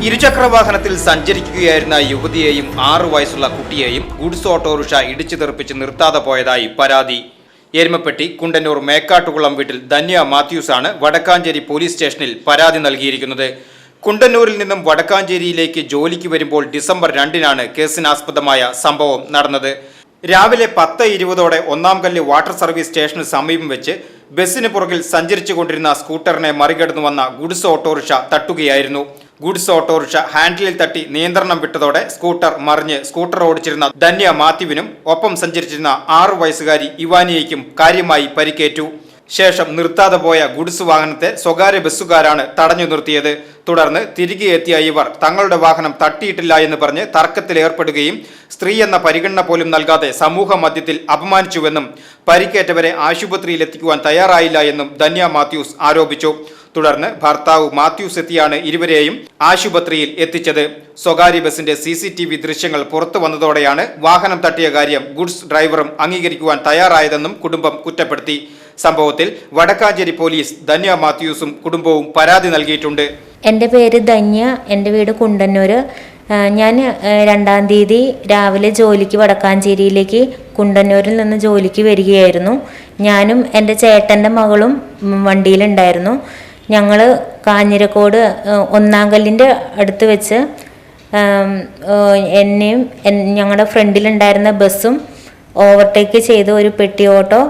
ഇരുചക്രവാഹനത്തിൽ സഞ്ചരിക്കുകയായിരുന്ന യുവതിയെയും 6 വയസ്സുള്ള കുട്ടിയെയും goods autorickshaw ഇടിച്ചു തെറിപ്പിച്ച് നിർത്താതെ പോയതായി പരാതി. എരുമപ്പെട്ടി കുണ്ടന്നൂർ മേക്കാട്ടുകുളം വീട്ടിൽ ധന്യ മാത്യൂസാണ് വടക്കാഞ്ചേരി പോലീസ് സ്റ്റേഷനിൽ പരാതി നൽകിയിരിക്കുന്നത്. കുണ്ടന്നൂരിൽ നിന്നും വടക്കാഞ്ചേരിയിലേക്ക് ജോലിക്ക് വരുമ്പോൾ ഡിസംബർ 2-നാണ് കേസിനാസ്പദമായ സംഭവം നടന്നത്. രാവിലെ 10:20 ഒന്നാം കല്ല് വാട്ടർ സർവീസ് സ്റ്റേഷന് സമീപം വെച്ച് ബസ്സിന് പുറകിൽ സഞ്ചരിച്ചുകൊണ്ടിരുന്ന സ്കൂട്ടറിനെ മറികടന്നു വന്ന ഗുഡ്സ് ഓട്ടോറിക്ഷ തട്ടുകയായിരുന്നു. ഗുഡ്സ് ഓട്ടോറിക്ഷ ഹാൻഡിലിൽ തട്ടി നിയന്ത്രണം വിട്ടതോടെ സ്കൂട്ടർ മറിഞ്ഞ് സ്കൂട്ടർ ഓടിച്ചിരുന്ന ധന്യ മാത്യുവിനും ഒപ്പം സഞ്ചരിച്ചിരുന്ന 6 വയസ്സുകാരി ഇവാനിയയ്ക്കും കാര്യമായി പരിക്കേറ്റു. ശേഷം നിർത്താതെ പോയ ഗുഡ്സ് വാഹനത്തെ സ്വകാര്യ ബസ്സുകാരാണ് തടഞ്ഞു നിർത്തിയത്. തുടർന്ന് തിരികെ എത്തിയ ഇവർ തങ്ങളുടെ വാഹനം തട്ടിയിട്ടില്ല എന്ന് പറഞ്ഞ് തർക്കത്തിലേർപ്പെടുകയും സ്ത്രീ എന്ന പരിഗണന പോലും നൽകാതെ സമൂഹ മധ്യത്തിൽ അപമാനിച്ചുവെന്നും പരിക്കേറ്റവരെ ആശുപത്രിയിൽ എത്തിക്കുവാൻ തയ്യാറായില്ല എന്നും ധന്യ മാത്യൂസ് ആരോപിച്ചു. തുടർന്ന് ഭർത്താവ് മാത്യൂസ് എത്തിയാണ് ഇരുവരെയും ആശുപത്രിയിൽ എത്തിച്ചത്. സ്വകാര്യ ബസിന്റെ CCTV ദൃശ്യങ്ങൾ പുറത്തു വന്നതോടെയാണ് വാഹനം തട്ടിയ കാര്യം ഗുഡ്സ് ഡ്രൈവറും അംഗീകരിക്കുവാൻ തയ്യാറായതെന്നും കുടുംബം കുറ്റപ്പെടുത്തി. സംഭവത്തിൽ വടക്കാഞ്ചേരി പോലീസ് ധന്യ മാത്യൂസും കുടുംബവും പരാതി നൽകിയിട്ടുണ്ട്. എൻ്റെ പേര് ധന്യ, എൻ്റെ വീട് കുണ്ടന്നൂര്. ഞാൻ 2-ാം തീയതി രാവിലെ ജോലിക്ക് വടക്കാഞ്ചേരിയിലേക്ക് കുണ്ടന്നൂരിൽ നിന്ന് ജോലിക്ക് വരികയായിരുന്നു. ഞാനും എൻ്റെ ചേട്ടൻ്റെ മകളും വണ്ടിയിലുണ്ടായിരുന്നു. ഞങ്ങൾ കാഞ്ഞിരക്കോട് ഒന്നാം കല്ലിൻ്റെ അടുത്ത് വെച്ച് എന്നെയും ഞങ്ങളുടെ ഫ്രണ്ടിലുണ്ടായിരുന്ന ബസ്സും ഓവർടേക്ക് ചെയ്ത ഒരു പെട്ടി ഓട്ടോ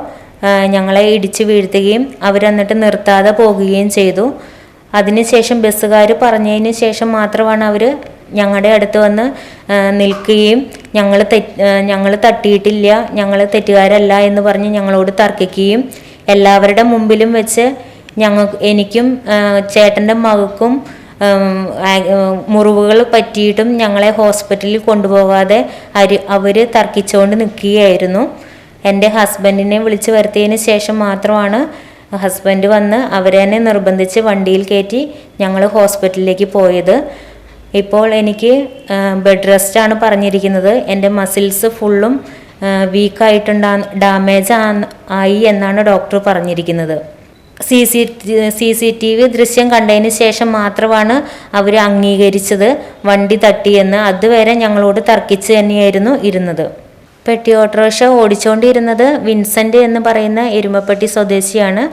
ഞങ്ങളെ ഇടിച്ചു വീഴ്ത്തുകയും അവരെന്നിട്ട് നിർത്താതെ പോകുകയും ചെയ്തു. അതിനുശേഷം ബസ്സുകാർ പറഞ്ഞതിന് ശേഷം മാത്രമാണ് അവർ ഞങ്ങളുടെ അടുത്ത് വന്ന് നിൽക്കുകയും ഞങ്ങൾ തട്ടിയിട്ടില്ല, ഞങ്ങൾ തെറ്റുകാരല്ല എന്ന് പറഞ്ഞ് ഞങ്ങളോട് തർക്കിക്കുകയും എല്ലാവരുടെ മുമ്പിലും വെച്ച് എനിക്കും ചേട്ടൻ്റെ മകൾക്കും മുറിവുകൾ പറ്റിയിട്ടും ഞങ്ങളെ ഹോസ്പിറ്റലിൽ കൊണ്ടുപോകാതെ അവർ തർക്കിച്ചുകൊണ്ട് നിൽക്കുകയായിരുന്നു. എൻ്റെ ഹസ്ബൻഡിനെ വിളിച്ച് വരുത്തിയതിന് ശേഷം മാത്രമാണ് ഹസ്ബൻഡ് വന്ന് അവരെ തന്നെ നിർബന്ധിച്ച് വണ്ടിയിൽ കയറ്റി ഞങ്ങൾ ഹോസ്പിറ്റലിലേക്ക് പോയത്. ഇപ്പോൾ എനിക്ക് ബെഡ് റെസ്റ്റാണ് പറഞ്ഞിരിക്കുന്നത്. എൻ്റെ മസിൽസ് ഫുള്ളും ഡാമേജ് ആയി എന്നാണ് ഡോക്ടർ പറഞ്ഞിരിക്കുന്നത്. CCTV ദൃശ്യം കണ്ടതിന് ശേഷം മാത്രമാണ് അവർ അംഗീകരിച്ചത് വണ്ടി തട്ടിയെന്ന്. അതുവരെ ഞങ്ങളോട് തർക്കിച്ച് തന്നെയായിരുന്നു ഇരുന്നത്. പെട്ടി ഓട്ടോറിക്ഷ ഓടിച്ചുകൊണ്ടിരുന്നത് വിൻസെൻ്റ് എന്ന് പറയുന്ന എരുമപ്പെട്ടി സ്വദേശിയാണ്.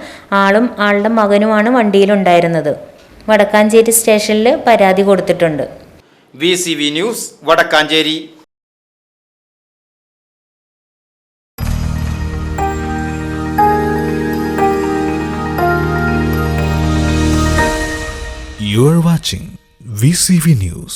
ആളും ആളുടെ മകനുമാണ് വണ്ടിയിലുണ്ടായിരുന്നത്. വടക്കാഞ്ചേരി സ്റ്റേഷനിൽ പരാതി കൊടുത്തിട്ടുണ്ട്. VCV news Vadakkanchery. You are watching VCV News.